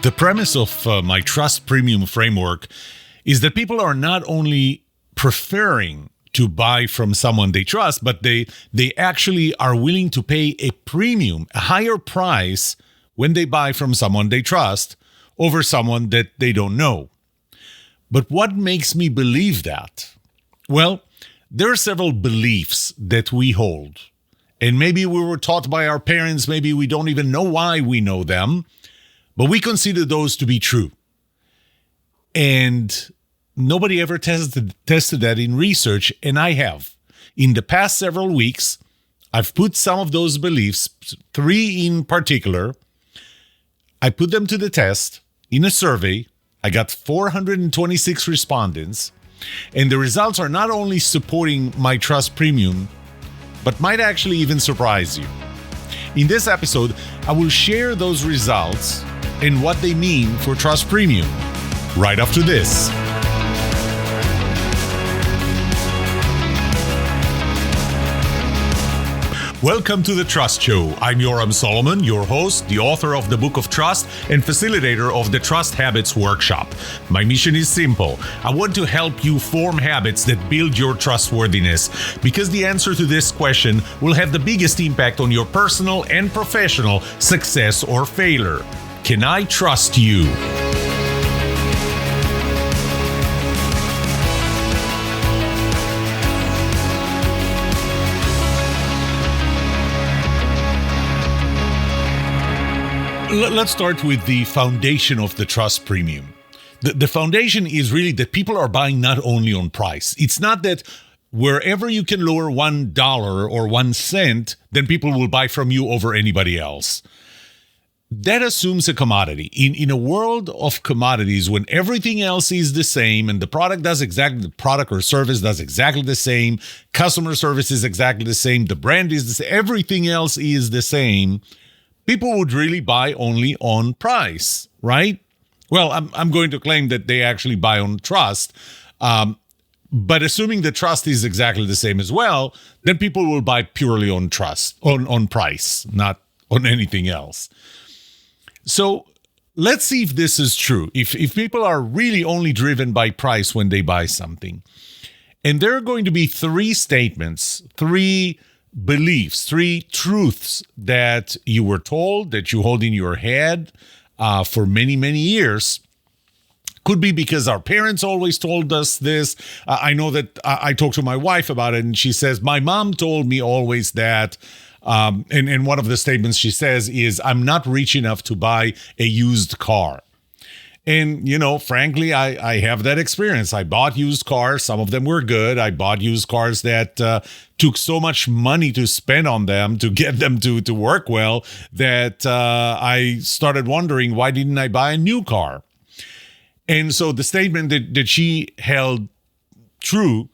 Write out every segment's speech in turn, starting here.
The premise of my trust premium framework is that people are not only preferring to buy from someone they trust, but they actually are willing to pay a premium, a higher price when they buy from someone they trust over someone that they don't know. But what makes me believe that? Well, there are several beliefs that we hold. And maybe we were taught by our parents, maybe we don't even know why we know them, but we consider those to be true. And nobody ever tested that in research, and I have. In the past several weeks, I've put some of those beliefs, 3 in particular, I put them to the test in a survey. I got 426 respondents, and the results are not only supporting my trust premium, but might actually even surprise you. In this episode, I will share those results and what they mean for trust premium right after this. Welcome to The Trust Show. I'm Yoram Solomon, your host, the author of the Book of Trust and facilitator of the Trust Habits Workshop. My mission is simple. I want to help you form habits that build your trustworthiness, because the answer to this question will have the biggest impact on your personal and professional success or failure. Can I trust you? Let's start with the foundation of the trust premium. The foundation is really that people are buying not only on price. It's not that wherever you can lower $1 or 1 cent, then people will buy from you over anybody else. That assumes a commodity. In a world of commodities, when everything else is the same and the product or service does exactly the same, customer service is exactly the same, the brand is the same, everything else is the same, people would really buy only on price, right? Well, I'm going to claim that they actually buy on trust, but assuming the trust is exactly the same as well, then people will buy purely on trust, on price, not on anything else. So let's see if this is true. If people are really only driven by price when they buy something, and there are going to be 3 statements, 3 beliefs, 3 truths that you were told, that you hold in your head for many, many years. Could be because our parents always told us this. I know that I talked to my wife about it, and she says, my mom told me always that. And one of the statements she says is, I'm not rich enough to buy a used car. And, frankly, I have that experience. I bought used cars. Some of them were good. I bought used cars that took so much money to spend on them to get them to work well that I started wondering, why didn't I buy a new car? And so the statement that she held true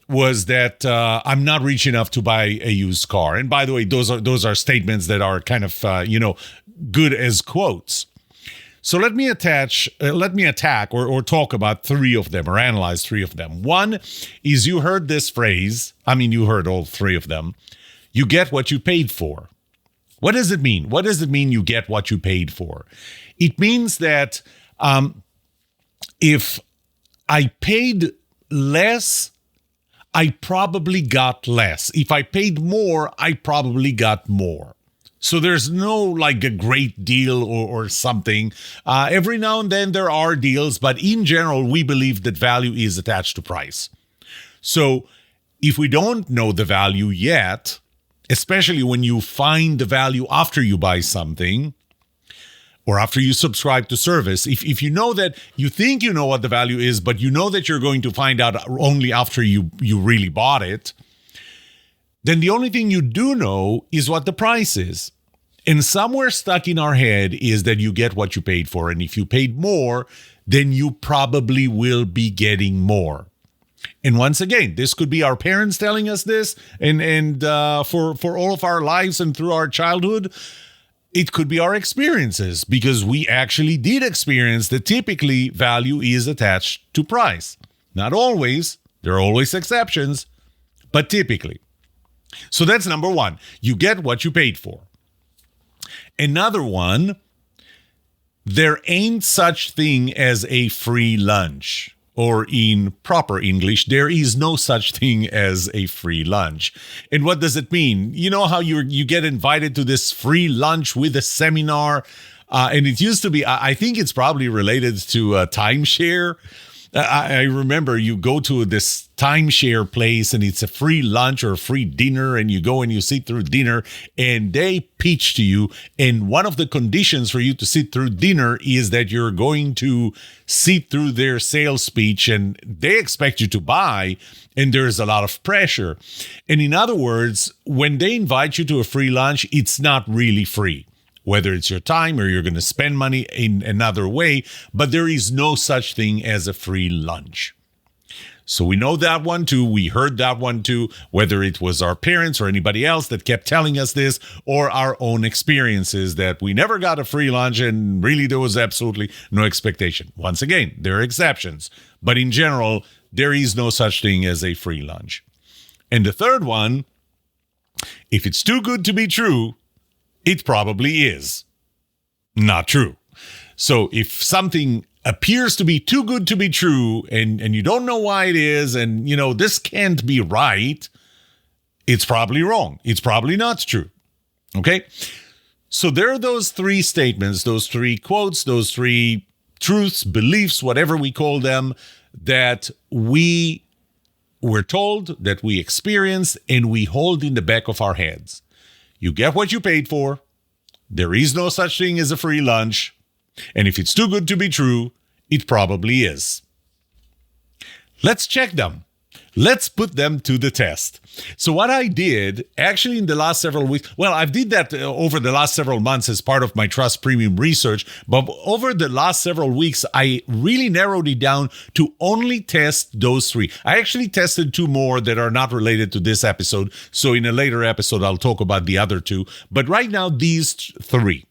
was that I'm not rich enough to buy a used car. And by the way, those are statements that are kind of good as quotes. So let me attack or talk about 3 of them, or analyze 3 of them. One is, you heard this phrase. You heard all 3 of them. You get what you paid for. What does it mean? What does it mean you get what you paid for? It means that if I paid less, I probably got less. If I paid more, I probably got more. So there's no a great deal or something. Every now and then there are deals, but in general, we believe that value is attached to price. So if we don't know the value yet, especially when you find the value after you buy something, or after you subscribe to service, if you know that you think you know what the value is, but you know that you're going to find out only after you really bought it, then the only thing you do know is what the price is. And somewhere stuck in our head is that you get what you paid for. And if you paid more, then you probably will be getting more. And once again, this could be our parents telling us this, and for all of our lives and through our childhood, it could be our experiences, because we actually did experience that typically value is attached to price. Not always. There are always exceptions, but typically. So that's number 1. You get what you paid for. Another one There ain't such thing as a free lunch. Or in proper English, there is no such thing as a free lunch. And what does it mean? You know how you get invited to this free lunch with a seminar? And it used to be, I think it's probably related to timeshare. I remember you go to this timeshare place and it's a free lunch or a free dinner, and you go and you sit through dinner and they pitch to you. And one of the conditions for you to sit through dinner is that you're going to sit through their sales speech, and they expect you to buy, and there's a lot of pressure. And in other words, when they invite you to a free lunch, it's not really free. Whether it's your time or you're going to spend money in another way, but there is no such thing as a free lunch. So we know that one too. We heard that one too, whether it was our parents or anybody else that kept telling us this, or our own experiences that we never got a free lunch and really there was absolutely no expectation. Once again, there are exceptions, but in general, there is no such thing as a free lunch. And the third one, if it's too good to be true, it probably is not true. So if something appears to be too good to be true and you don't know why it is, and you know this can't be right, it's probably wrong. It's probably not true. Okay? So there are those three statements, those three quotes, those three truths, beliefs, whatever we call them, that we were told, that we experience, and we hold in the back of our heads. You get what you paid for. There is no such thing as a free lunch. And if it's too good to be true, it probably is. Let's check them. Let's put them to the test. So what I did actually in the last several weeks, well, I did that over the last several months as part of my Trust Premium research, but over the last several weeks, I really narrowed it down to only test those three. I actually tested two more that are not related to this episode. So in a later episode, I'll talk about the other two. But right now, these three.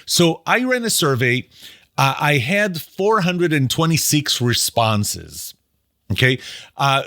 So I ran a survey. I had 426 responses. Okay.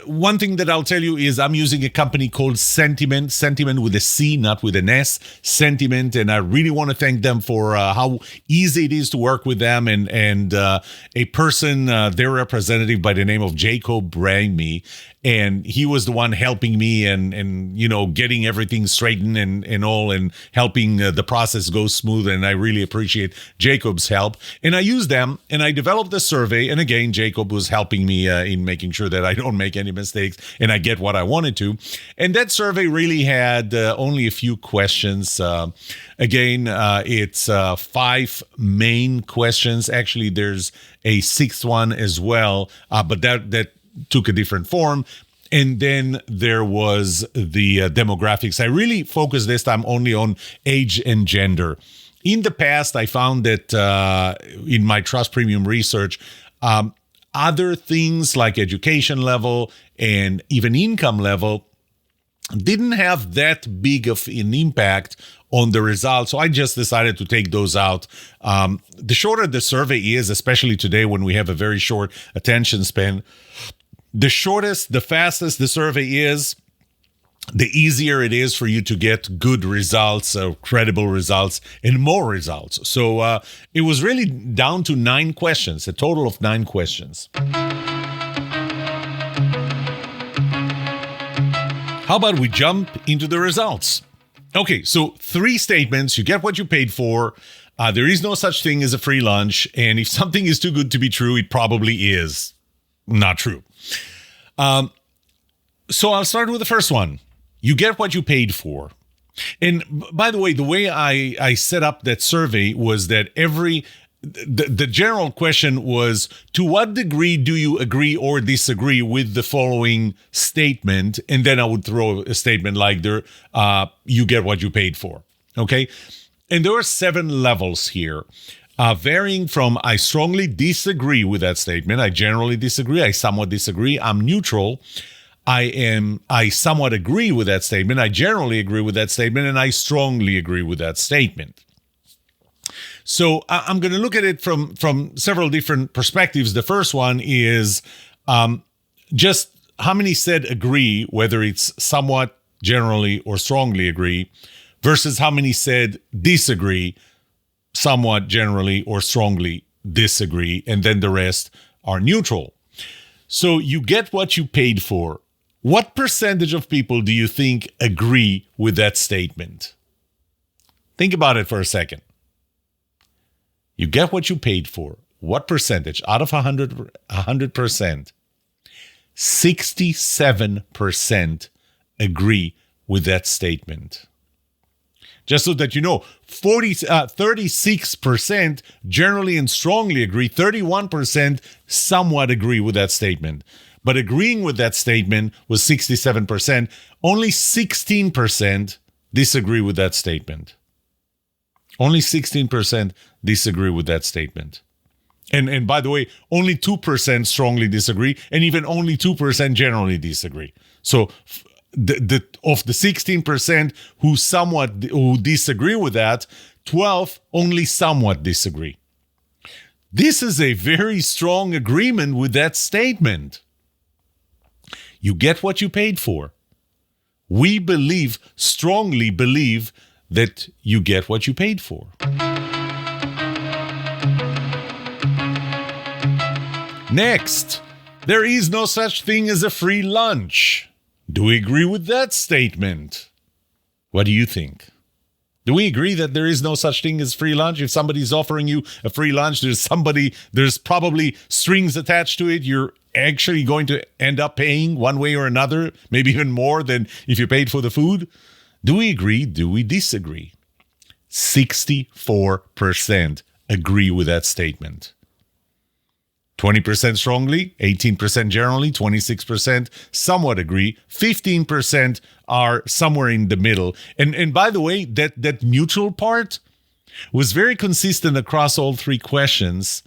One thing that I'll tell you is I'm using a company called Sentiment with a C, not with an S, Sentiment. And I really want to thank them for how easy it is to work with them. And a person, their representative by the name of Jacob, rang me. And he was the one helping me and you know, getting everything straightened and all, and helping the process go smooth. And I really appreciate Jacob's help. And I used them and I developed a survey. And again, Jacob was helping me in making sure that I don't make any mistakes and I get what I wanted to. And that survey really had only a few questions. It's 5 main questions. Actually, there's a 6th one as well, but that took a different form. And then there was the demographics. I really focused this time only on age and gender. In the past, I found that in my Trust Premium research, other things like education level and even income level didn't have that big of an impact on the results. So I just decided to take those out. The shorter the survey is, especially today when we have a very short attention span, the shortest, the fastest the survey is, the easier it is for you to get good results, credible results, and more results. So it was really down to 9 questions, a total of 9 questions. How about we jump into the results? Okay, so 3 statements. You get what you paid for. There is no such thing as a free lunch. And if something is too good to be true, it probably is not true. So I'll start with the first one. You get what you paid for. And by the way I set up that survey was that the general question was, to what degree do you agree or disagree with the following statement? And then I would throw a statement like you get what you paid for. Okay. And there are 7 levels here. Varying from I strongly disagree with that statement, I generally disagree, I somewhat disagree, I'm neutral, I somewhat agree with that statement, I generally agree with that statement, and I strongly agree with that statement. So I'm going to look at it from several different perspectives. The first one is just how many said agree, whether it's somewhat, generally, or strongly agree, versus how many said disagree, somewhat, generally, or strongly disagree, and then the rest are neutral. So you get what you paid for. What percentage of people do you think agree with that statement? Think about it for a second. You get what you paid for. What percentage? Out of 100%, 67% agree with that statement. Just so that you know, 36% generally and strongly agree, 31% somewhat agree with that statement. But agreeing with that statement was 67%. Only 16% disagree with that statement. Only 16% disagree with that statement. And by the way, only 2% strongly disagree, and even only 2% generally disagree. So of the 16% who disagree with that, 12 only somewhat disagree. This is a very strong agreement with that statement. You get what you paid for. We strongly believe that you get what you paid for. Next, there is no such thing as a free lunch. Do we agree with that statement? What do you think? Do we agree that there is no such thing as free lunch? If somebody's offering you a free lunch, there's probably strings attached to it. You're actually going to end up paying one way or another, maybe even more than if you paid for the food. Do we agree? Do we disagree? 64% agree with that statement. 20% strongly, 18% generally, 26% somewhat agree, 15% are somewhere in the middle. And by the way, that neutral part was very consistent across all three questions.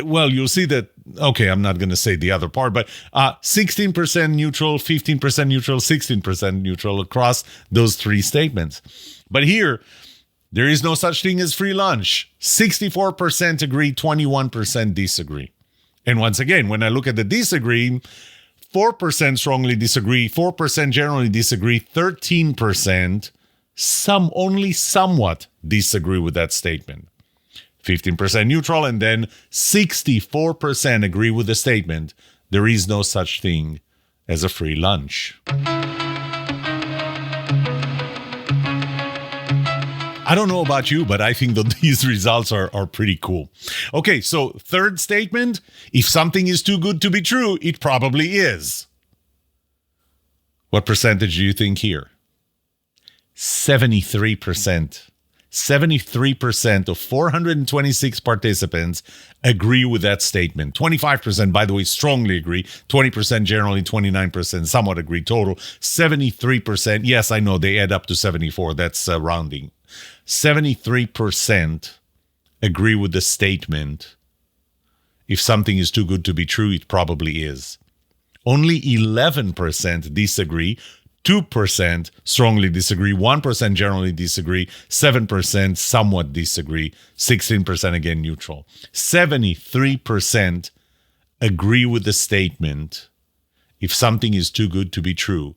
Well, you'll see that, okay, I'm not going to say the other part, but 16% neutral, 15% neutral, 16% neutral across those three statements. But here, there is no such thing as free lunch. 64% agree, 21% disagree. And once again, when I look at the disagree, 4% strongly disagree, 4% generally disagree, 13% only somewhat disagree with that statement. 15% neutral, and then 64% agree with the statement, there is no such thing as a free lunch. I don't know about you, but I think that these results are pretty cool. Okay, so third statement, if something is too good to be true, it probably is. What percentage do you think here? 73%. 73% of 426 participants agree with that statement. 25%, by the way, strongly agree. 20% generally, 29% somewhat agree total. 73%, yes, I know they add up to 74. That's rounding. 73% agree with the statement. If something is too good to be true, it probably is. Only 11% disagree. 2% strongly disagree, 1% generally disagree, 7% somewhat disagree, 16% again neutral. 73% agree with the statement, if something is too good to be true,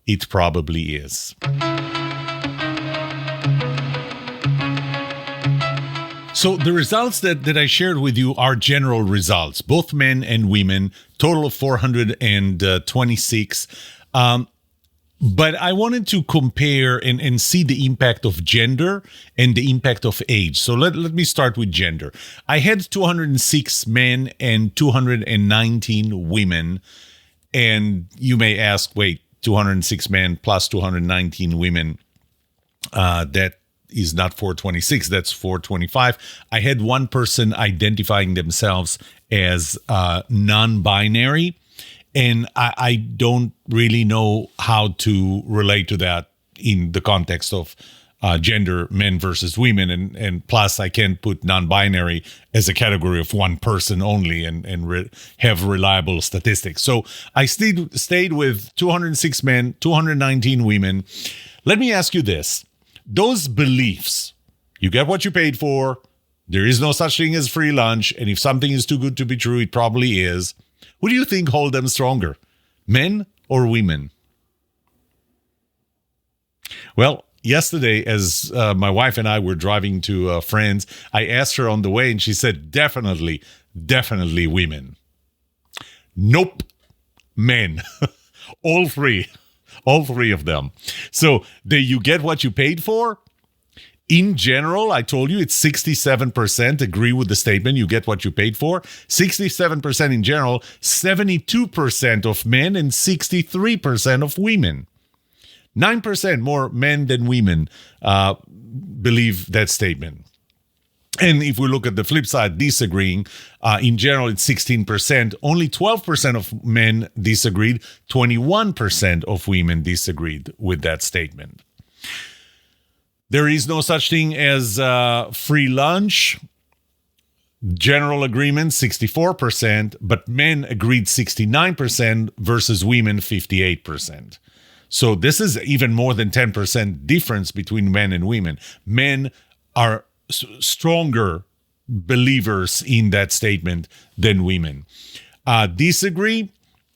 it probably is. So the results that I shared with you are general results, both men and women, total of 426. But I wanted to compare and see the impact of gender and the impact of age. So let me start with gender. I had 206 men and 219 women. And you may ask, wait, 206 men plus 219 women, that is not 426, that's 425. I had one person identifying themselves as non-binary. And I don't really know how to relate to that in the context of gender, men versus women. And plus, I can't put non-binary as a category of one person only and have reliable statistics. So I stayed with 206 men, 219 women. Let me ask you this. Those beliefs, you get what you paid for, there is no such thing as free lunch, and if something is too good to be true, it probably is. Who do you think hold them stronger, men or women? Well, yesterday, as my wife and I were driving to friends, I asked her on the way, and she said, definitely women. Nope, men. All three of them. So you get what you paid for. In general, I told you it's 67% agree with the statement, you get what you paid for. 67% in general, 72% of men and 63% of women. 9% more men than women believe that statement. And if we look at the flip side, disagreeing, in general, it's 16%. Only 12% of men disagreed. 21% of women disagreed with that statement. There is no such thing as free lunch. General agreement, 64%, but men agreed 69% versus women, 58%. So this is even more than 10% difference between men and women. Men are stronger believers in that statement than women. Disagree.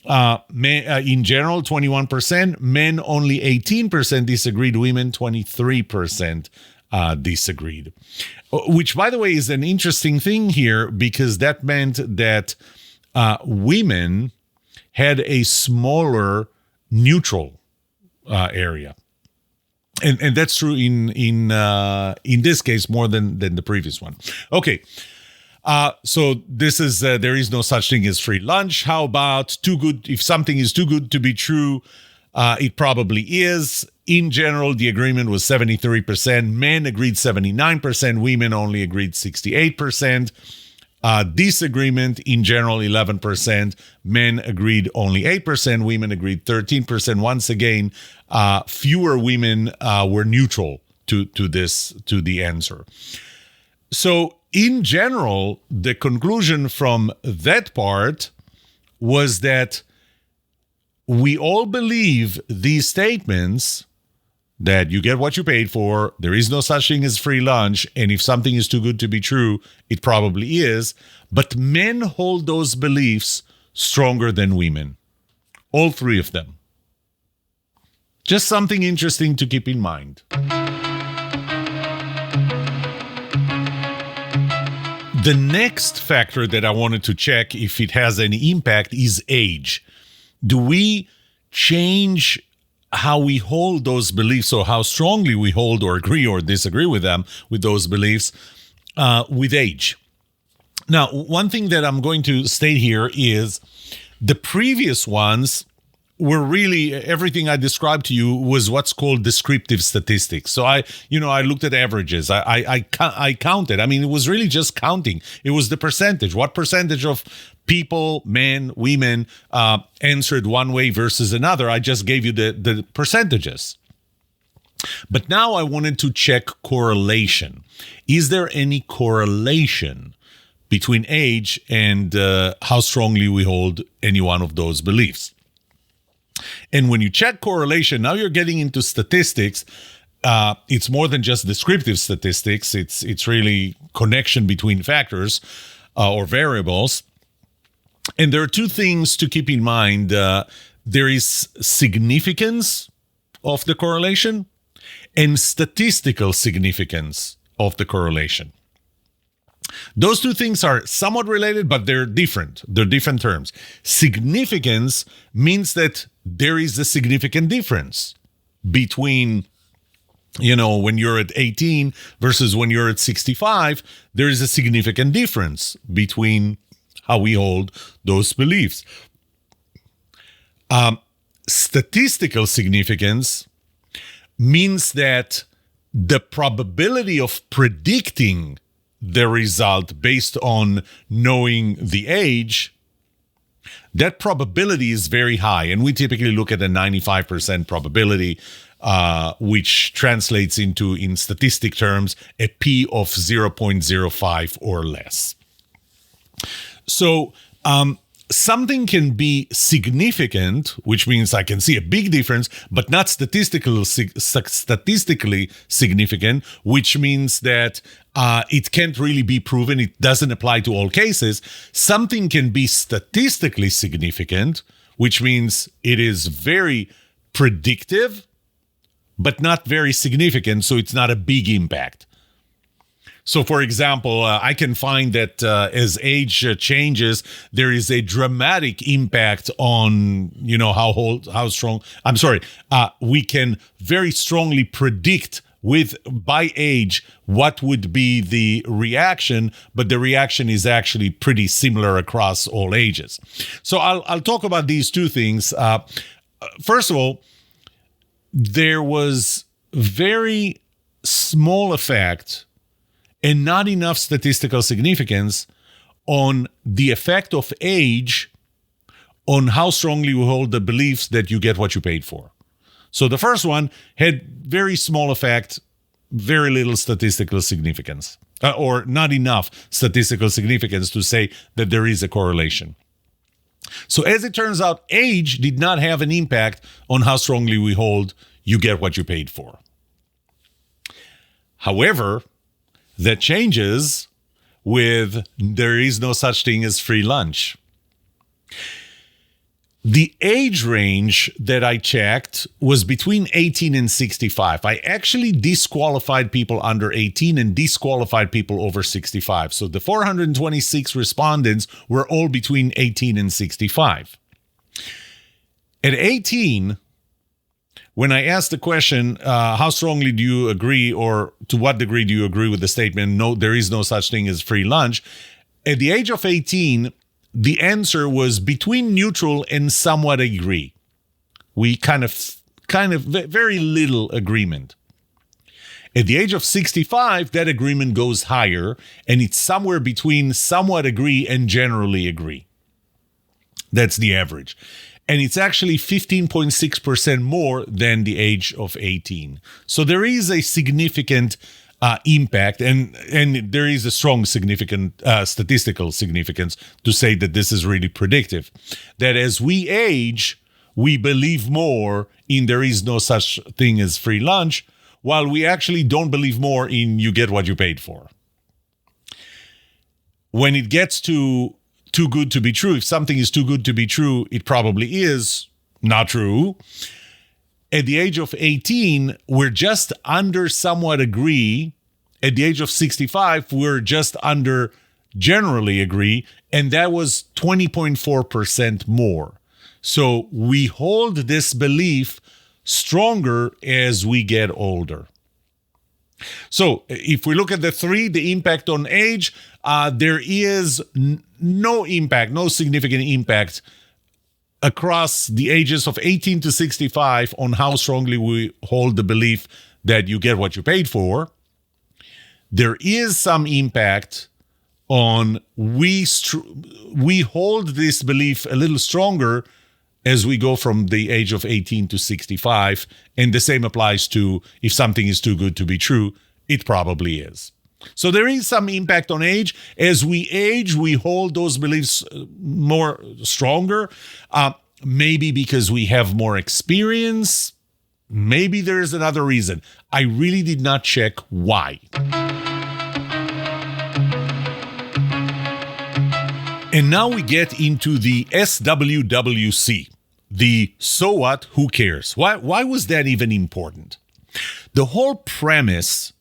Men, in general, 21%. Men, only 18% disagreed. Women, 23% disagreed. Which, by the way, is an interesting thing here, because that meant that women had a smaller neutral area. And that's true in this case more than the previous one. Okay. So this is there is no such thing as free lunch. How about too good? If something is too good to be true, it probably is. In general, the agreement was 73%. Men agreed 79%. Women only agreed 68%. Disagreement in general 11%. Men agreed only 8%. Women agreed 13%. Once again, fewer women were neutral to the answer. So in general, the conclusion from that part was that we all believe these statements that you get what you paid for, there is no such thing as free lunch, and if something is too good to be true, it probably is. But men hold those beliefs stronger than women. All three of them. Just something interesting to keep in mind. The next factor that I wanted to check if it has any impact is age. Do we change how we hold those beliefs, or how strongly we hold or agree or disagree with them, with those beliefs, with age? Now, one thing that I'm going to state here is the previous ones were really, everything I described to you was what's called descriptive statistics. So I looked at averages. I counted. I mean, it was really just counting. It was the percentage. What percentage of people, men, women, answered one way versus another. I just gave you the percentages. But now I wanted to check correlation. Is there any correlation between age and how strongly we hold any one of those beliefs? And when you check correlation, now you're getting into statistics. It's more than just descriptive statistics. It's really connection between factors or variables. And there are two things to keep in mind. There is significance of the correlation and statistical significance of the correlation. Those two things are somewhat related, but they're different. They're different terms. Significance means that there is a significant difference between, when you're at 18 versus when you're at 65. There is a significant difference between how we hold those beliefs. Statistical significance means that the probability of predicting the result based on knowing the age, that probability is very high. And we typically look at a 95% probability, which translates into, in statistic terms, a P of 0.05 or less. So something can be significant, which means I can see a big difference, but not statistically significant, which means that it can't really be proven. It doesn't apply to all cases. Something can be statistically significant, which means it is very predictive, but not very significant, so it's not a big impact. So, for example, I can find that as age changes, there is a dramatic impact on, how strong. We can very strongly predict by age what would be the reaction, but the reaction is actually pretty similar across all ages. So, I'll talk about these two things. First of all, there was very small effect and not enough statistical significance on the effect of age on how strongly we hold the beliefs that you get what you paid for. So the first one had very small effect, very little statistical significance, or not enough statistical significance to say that there is a correlation. So as it turns out, age did not have an impact on how strongly we hold you get what you paid for. However, that changes with there is no such thing as free lunch. The age range that I checked was between 18 and 65. I actually disqualified people under 18 and disqualified people over 65. So the 426 respondents were all between 18 and 65. At 18, when I asked the question, how strongly do you agree, or to what degree do you agree with the statement, no, there is no such thing as free lunch? At the age of 18, the answer was between neutral and somewhat agree. We kind of very little agreement. At the age of 65, that agreement goes higher, and it's somewhere between somewhat agree and generally agree. That's the average. And it's actually 15.6% more than the age of 18. So there is a significant impact, and there is a strong significant statistical significance to say that this is really predictive. That as we age, we believe more in there is no such thing as free lunch, while we actually don't believe more in you get what you paid for. When it gets to too good to be true, if something is too good to be true, it probably is not true. At the age of 18, we're just under somewhat agree. At the age of 65, we're just under generally agree, and that was 20.4% more. So we hold this belief stronger as we get older. So if we look at the three, the impact on age, there is no impact, no significant impact across the ages of 18 to 65 on how strongly we hold the belief that you get what you paid for. There is some impact on we hold this belief a little stronger as we go from the age of 18 to 65. And the same applies to if something is too good to be true, it probably is. So there is some impact on age. As we age, we hold those beliefs more stronger. Maybe because we have more experience. Maybe there is another reason. I really did not check why. And now we get into the SWWC, the so what, who cares? Why was that even important? The whole premise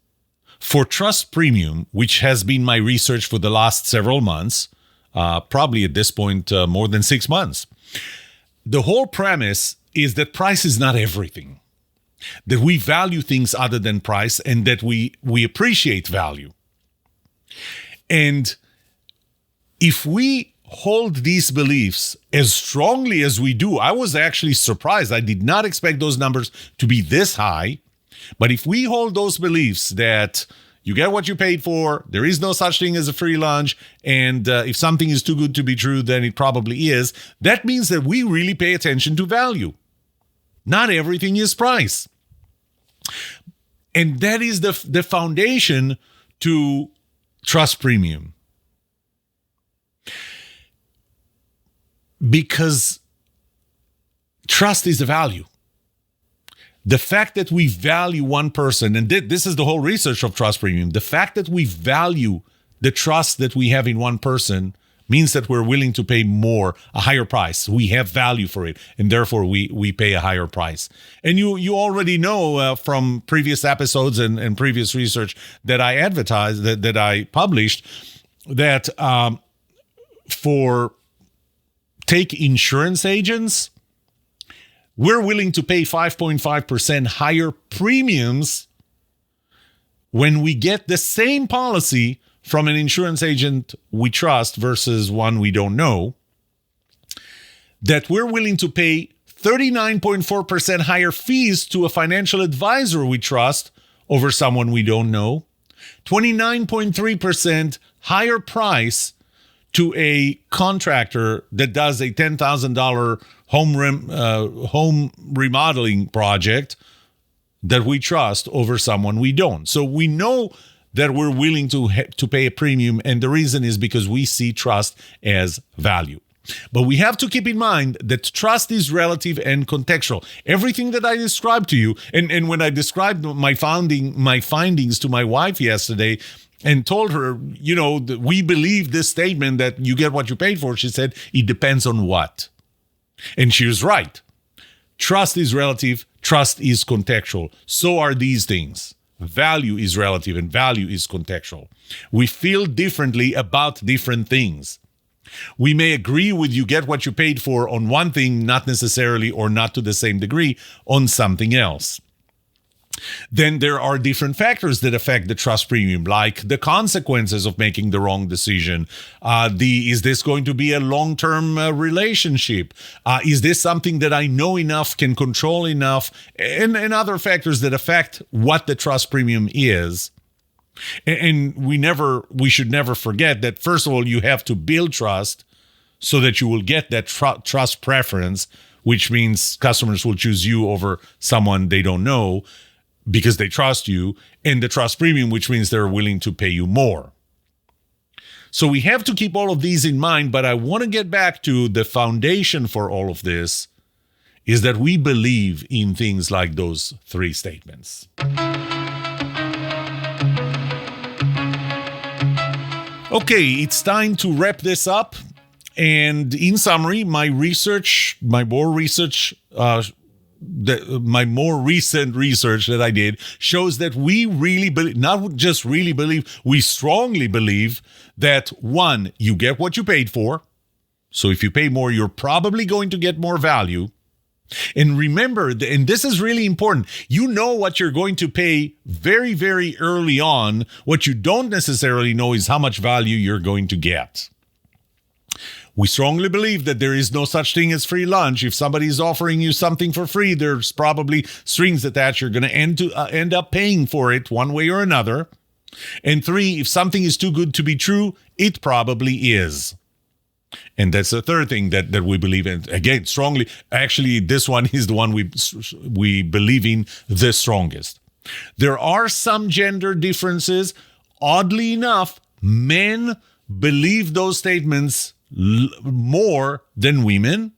for Trust Premium, which has been my research for the last several months, probably at this point more than 6 months, the whole premise is that price is not everything, that we value things other than price, and that we appreciate value. And if we hold these beliefs as strongly as we do, I was actually surprised. I did not expect those numbers to be this high. But if we hold those beliefs that you get what you paid for, there is no such thing as a free lunch, and if something is too good to be true, then it probably is, that means that we really pay attention to value. Not everything is price. And that is the foundation to Trust Premium. Because trust is a value. The fact that we value one person, and this is the whole research of Trust Premium, the fact that we value the trust that we have in one person means that we're willing to pay more, a higher price. We have value for it, and therefore we pay a higher price. And you already know from previous episodes and previous research that I advertised, that I published, that take insurance agents, we're willing to pay 5.5% higher premiums when we get the same policy from an insurance agent we trust versus one we don't know, that we're willing to pay 39.4% higher fees to a financial advisor we trust over someone we don't know, 29.3% higher price to a contractor that does a $10,000 home remodeling project that we trust over someone we don't. So we know that we're willing to pay a premium, and the reason is because we see trust as value. But we have to keep in mind that trust is relative and contextual. Everything that I described to you, and when I described my findings to my wife yesterday and told her, that we believe this statement that you get what you paid for, she said, it depends on what. And she was right. Trust is relative, trust is contextual. So are these things. Value is relative and value is contextual. We feel differently about different things. We may agree with you get what you paid for on one thing, not necessarily or not to the same degree on something else. Then there are different factors that affect the trust premium, like the consequences of making the wrong decision. Is this going to be a long-term relationship? Is this something that I know enough, can control enough? And other factors that affect what the trust premium is. And we should never forget that, first of all, you have to build trust so that you will get that trust preference, which means customers will choose you over someone they don't know, because they trust you, and the trust premium, which means they're willing to pay you more. So we have to keep all of these in mind, but I want to get back to the foundation for all of this is that we believe in things like those three statements. Okay, it's time to wrap this up. And in summary, my more recent research that I did shows that we really believe, not just really believe, we strongly believe that, one, you get what you paid for. So if you pay more, you're probably going to get more value. And remember, and this is really important, you know what you're going to pay very, very early on. What you don't necessarily know is how much value you're going to get. We strongly believe that there is no such thing as free lunch. If somebody is offering you something for free, there's probably strings attached. You're going to end up paying for it one way or another. And three, if something is too good to be true, it probably is. And that's the third thing that we believe in. Again, strongly. Actually, this one is the one we believe in the strongest. There are some gender differences. Oddly enough, men believe those statements more than women.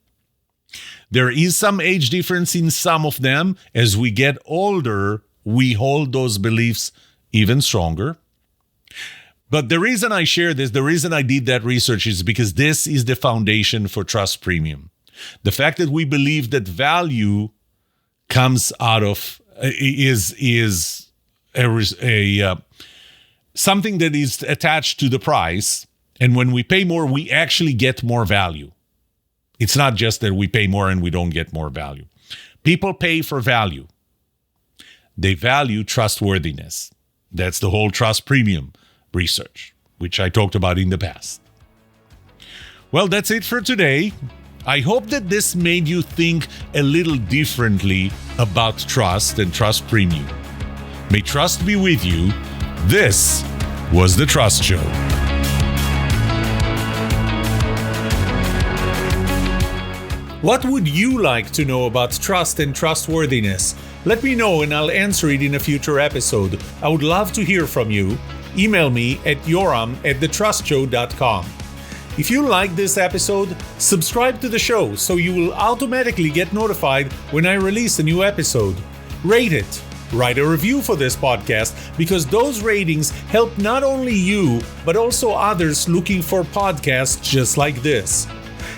There is some age difference in some of them. As we get older, we hold those beliefs even stronger. But the reason I share this, the reason I did that research is because this is the foundation for trust premium. The fact that we believe that value comes out of is something that is attached to the price. And when we pay more, we actually get more value. It's not just that we pay more and we don't get more value. People pay for value. They value trustworthiness. That's the whole trust premium research, which I talked about in the past. Well, that's it for today. I hope that this made you think a little differently about trust and trust premium. May trust be with you. This was The Trust Show. What would you like to know about trust and trustworthiness? Let me know and I'll answer it in a future episode. I would love to hear from you. Email me at yoram@thetrustshow.com. If you like this episode, subscribe to the show so you will automatically get notified when I release a new episode. Rate it. Write a review for this podcast because those ratings help not only you, but also others looking for podcasts just like this.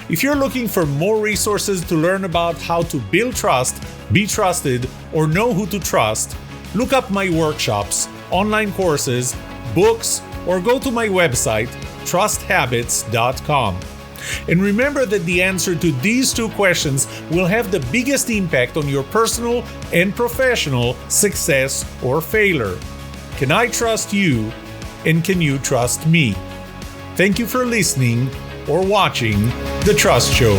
If you're looking for more resources to learn about how to build trust, be trusted, or know who to trust, look up my workshops, online courses, books, or go to my website, trusthabits.com. And remember that the answer to these two questions will have the biggest impact on your personal and professional success or failure. Can I trust you? And can you trust me? Thank you for listening or watching The Trust Show.